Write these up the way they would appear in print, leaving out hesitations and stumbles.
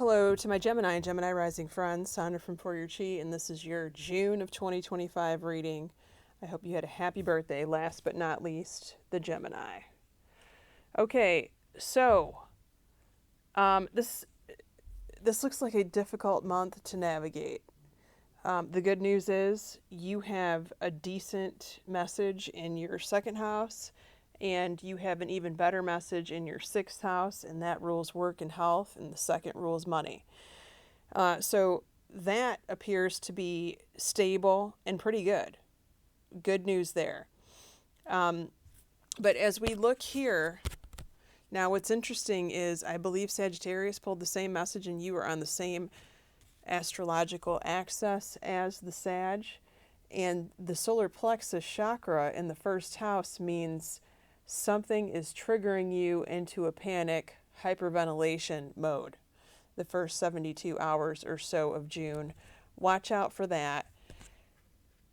Hello to my Gemini and Gemini rising friends, Sondra from For Your Chi, and this is your June of 2025 reading. I hope you had a happy birthday, last but not least, the Gemini. Okay, so this looks like a difficult month to navigate. The good news is you have a decent message in your second house, and you have an even better message in your sixth house, and that rules work and health, and the second rules money. So that appears to be stable and pretty good. Good news there. But as we look here, now what's interesting is I believe Sagittarius pulled the same message and you are on the same astrological axis as the Sag. And the solar plexus chakra in the first house means something is triggering you into a panic hyperventilation mode the first 72 hours or so of June. Watch out for that.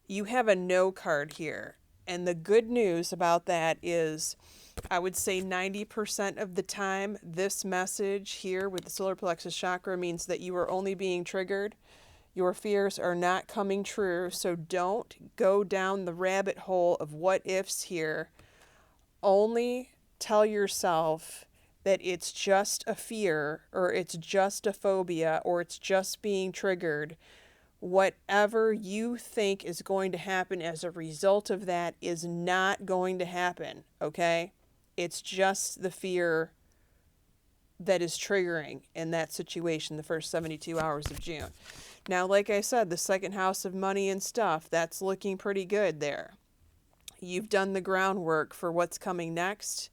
You have a no card here. And the good news about that is I would say 90% of the time, this message here with the solar plexus chakra means that you are only being triggered. Your fears are not coming true. So don't go down the rabbit hole of what ifs here. Only tell yourself that it's just a fear, or it's just a phobia, or it's just being triggered. Whatever you think is going to happen as a result of that is not going to happen, okay? It's just the fear that is triggering in that situation the first 72 hours of June. Now, like I said, the second house of money and stuff, that's looking pretty good there. You've done the groundwork for what's coming next.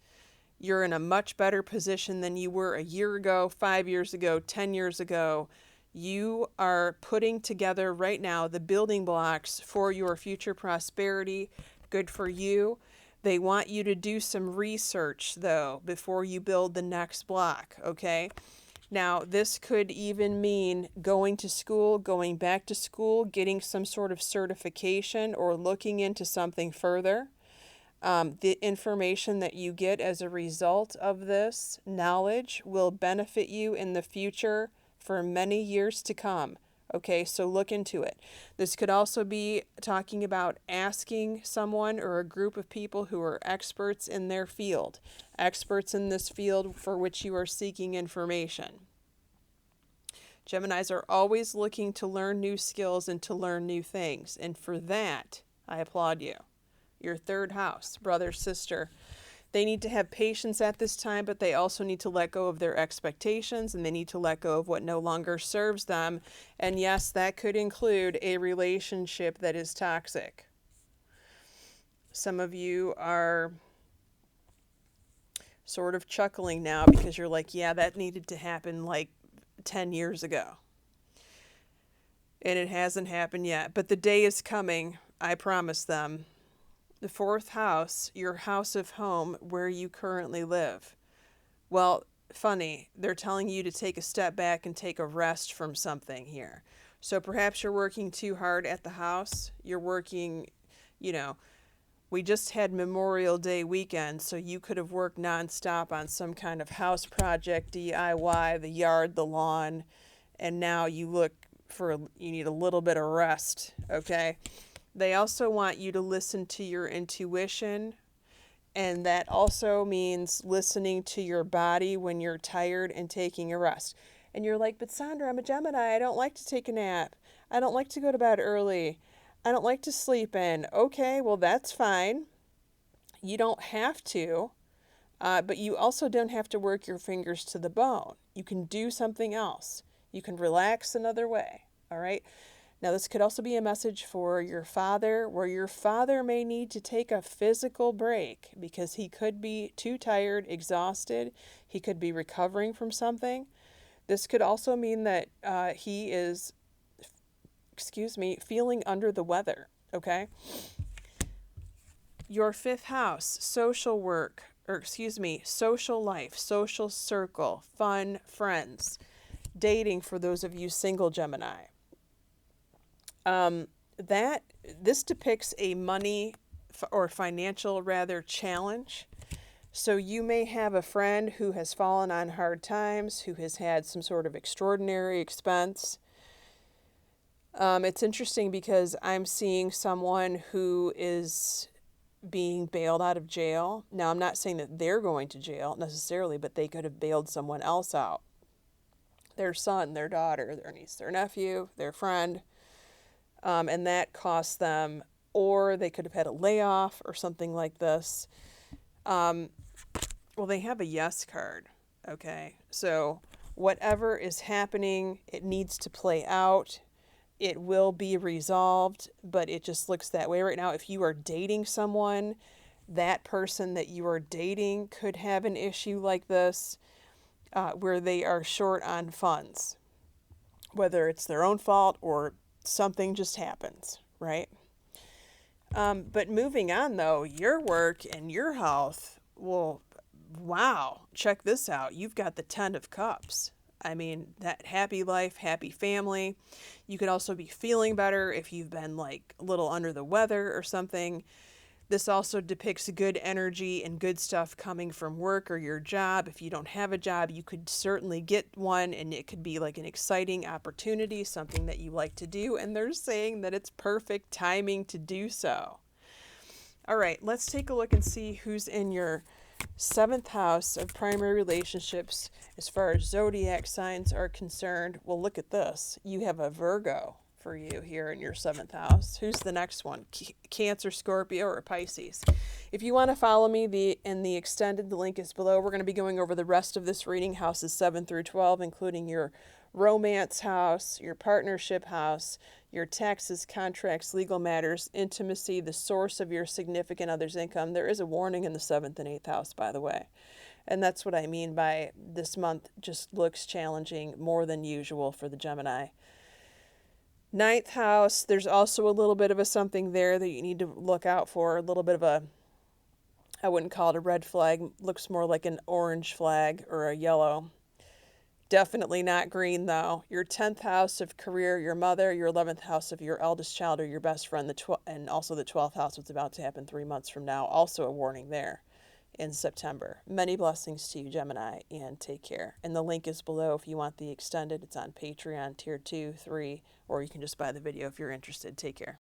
You're in a much better position than you were a year ago, 5 years ago, 10 years ago. You are putting together right now the building blocks for your future prosperity. Good for you. They want you to do some research, though, before you build the next block, okay? Now, this could even mean going to school, going back to school, getting some sort of certification, or looking into something further. The information that you get as a result of this knowledge will benefit you in the future for many years to come. Okay, so look into it. This could also be talking about asking someone or a group of people who are experts in their field, experts in this field for which you are seeking information. Geminis are always looking to learn new skills and to learn new things, and for that, I applaud you. Your third house, brother, sister. They need to have patience at this time, but they also need to let go of their expectations, and they need to let go of what no longer serves them. And yes, that could include a relationship that is toxic. Some of you are sort of chuckling now because you're like, yeah, that needed to happen like 10 years ago. And it hasn't happened yet, but the day is coming, I promise them. The fourth house, your house of home, where you currently live. Well, funny, they're telling you to take a step back and take a rest from something here. So perhaps you're working too hard at the house. You're working, we just had Memorial Day weekend, so you could have worked nonstop on some kind of house project, DIY, the yard, the lawn, and now you need a little bit of rest, okay? They also want you to listen to your intuition, and that also means listening to your body when you're tired and taking a rest. And you're like, but Sondra, I'm a Gemini. I don't like to take a nap. I don't like to go to bed early. I don't like to sleep in. Okay, well, that's fine. You don't have to, but you also don't have to work your fingers to the bone. You can do something else. You can relax another way, all right? Now, this could also be a message for your father, where your father may need to take a physical break because he could be too tired, exhausted. He could be recovering from something. This could also mean that he is, feeling under the weather, okay? Your fifth house, social work, social life, social circle, fun, friends, dating for those of you single Gemini. This depicts a money or financial challenge. So you may have a friend who has fallen on hard times, who has had some sort of extraordinary expense. It's interesting because I'm seeing someone who is being bailed out of jail. Now, I'm not saying that they're going to jail necessarily, but they could have bailed someone else out. Their son, their daughter, their niece, their nephew, their friend. And that cost them, or they could have had a layoff or something like this. Well, they have a yes card. Okay. So whatever is happening, it needs to play out. It will be resolved, but it just looks that way right now. If you are dating someone, that person that you are dating could have an issue like this where they are short on funds, whether it's their own fault or something just happens, right? But moving on, though, your work and your health, well, wow, check this out. You've got the 10 of Cups. I mean, that happy life, happy family. You could also be feeling better if you've been like a little under the weather or something. This also depicts good energy and good stuff coming from work or your job. If you don't have a job, you could certainly get one, and it could be like an exciting opportunity, something that you like to do, and they're saying that it's perfect timing to do so. All right, let's take a look and see who's in your 7th house of primary relationships as far as zodiac signs are concerned. Well, look at this. You have a Virgo for you here in your 7th house. Who's the next one? Cancer, Scorpio, or Pisces? If you want to follow me in the extended, the link is below. We're going to be going over the rest of this reading, houses 7 through 12, including your romance house, your partnership house, your taxes, contracts, legal matters, intimacy, the source of your significant other's income. There is a warning in the 7th and 8th house, by the way. And that's what I mean by this month just looks challenging more than usual for the Gemini. 9th house, there's also a little bit of a something there that you need to look out for. A little bit of a, I wouldn't call it a red flag, looks more like an orange flag or a yellow. Definitely not green, though. Your 10th house of career, your mother, your 11th house of your eldest child or your best friend, and also the 12th house, what's about to happen 3 months from now. Also a warning there in September. Many blessings to you, Gemini, and take care. And the link is below if you want the extended. It's on Patreon, tier 2, 3, or you can just buy the video if you're interested. Take care.